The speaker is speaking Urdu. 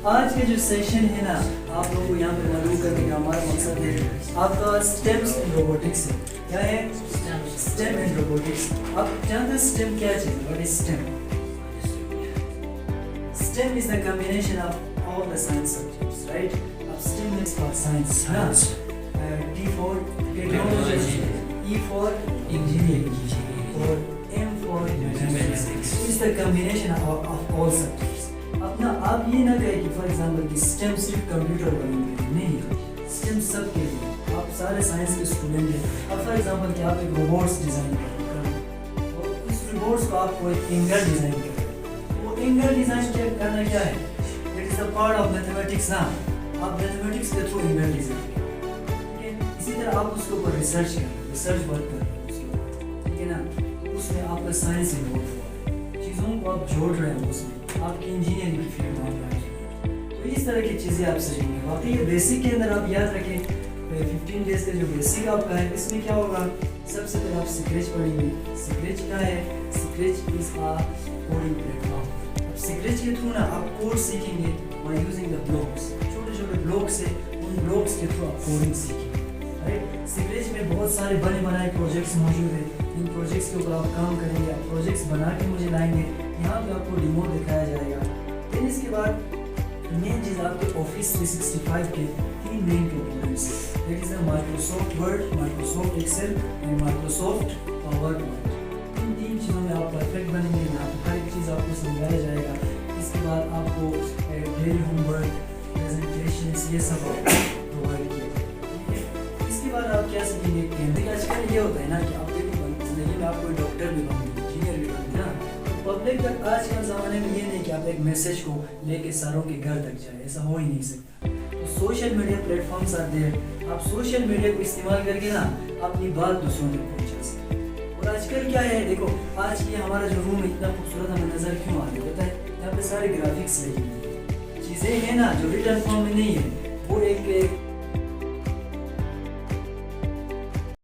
آج کے جو سیشن ہے نا آپ لوگوں کو یہاں پہ معلوم کرنے کا ہمارا مقصد ہے آپ کا اسٹیمس ان روبوٹکس ہے. کیا ہے اسٹیم ان روبوٹکس. آپ جانتے ہیں اسٹیم کیا چیز ہے؟ What is STEM? STEM is the combination of all the science subjects, right? STEM is for science. T for technology, E for engineering, or M for mathematics. It is the combination of all subjects. اب نا آپ یہ نہ کہیں کہ فار ایگزامپل کہ STEM صرف کمپیوٹر والوں کے لیے نہیں، STEM سب کے لیے. آپ سارے سائنس کے اسٹوڈنٹ ہیں. اب فار ایگزامپل کہ آپ ایک روبوٹس ڈیزائن کریں اور اس روبوٹس کو آپ کو ایک اینگر ڈیزائن کریں. اینگل ڈیزائن چیک کرنا کیا ہے؟ It is a part of mathematics. نا آپ میتھمیٹکس کے تھرو اینگل ڈیزائن کریں. اسی طرح آپ اس کے اوپر ریسرچ کریں، ریسرچ ورک کریں. ٹھیک ہے نا. اس میں آپ کا سائنس انوالو ہوا ہے، چیزوں کو آپ جوڑ رہے ہیں، اس میں آپ کی انجینئرنگ کی فیلڈ میں آپ رہے ہیں. تو اس طرح کی چیزیں آپ سیکھیں گے. باقی یہ بیسک کے اندر آپ یاد رکھیں 15 ڈیز کا جو بیسک آپ کا ہے اس میں کیا ہوگا؟ سب سے پہلے آپ اسکریچ پڑھیں گے. اسکریچ کیا ہے؟ اسکریچ از اے کوڈنگ پلیٹ فارم. اسکریچ کے تھرو نا آپ کوڈ سیکھیں گے بائی یوزنگ دا بلاکس. چھوٹے چھوٹے بلاکس ہیں، ان بلاکس کے تھرو آپ کوڈنگ سیکھیں گے. رائٹ. اسکریچ میں بہت سارے بنے بنائے پروجیکٹس موجود ہیں. ان پروجیکٹس کے اوپر آپ کام کریں گے. آپ پروجیکٹس بنا کے مجھے لائیں گے. یہاں پہ آپ کو ڈیمو دکھایا جائے گا. پھر اس کے بعد مین چیز آپ کے آفس 365 کے 3 مین کمپوننٹس ہیں. That is Microsoft Word, Microsoft Excel and Microsoft PowerPoint. ان 3 چیزوں میں آپ پرفیکٹ بنیں گے. یہاں پہ ہر ایک چیز آپ کو سمجھایا جائے گا. اس کے بعد آپ کو ڈیلی ہوم ورک، پریزنٹیشنس، یہ سب پرووائڈ کیا جائے گا. اس کے بعد آپ کیا سیکھیں گے؟ کیمرے. آج کل یہ ہوتا ہے نا کہ آپ دیکھو زندگی میں آپ کوئی ڈاکٹر بھی بن گے، انجینئر بھی بن گے نا. پبلک تک آج کل زمانے میں یہ نہیں کہ آپ ایک میسج کو لے کے ساروں کے گھر تک جائے، ایسا ہو ہی نہیں سکتا. Social media platforms are there. آپ سوشل میڈیا کو استعمال کر کے نا اپنی بات دوسروں تک پہنچا سکتے. اور آج کل کیا ہے دیکھو، آج یہ ہمارا جو روم اتنا خوبصورت ہمیں نظر کیوں آ رہا ہے؟ پتہ ہے یہاں پہ سارے گرافکس لگے ہوئے چیزیں ہیں نا جو ریٹن فارم میں نہیں ہے. وہ ایک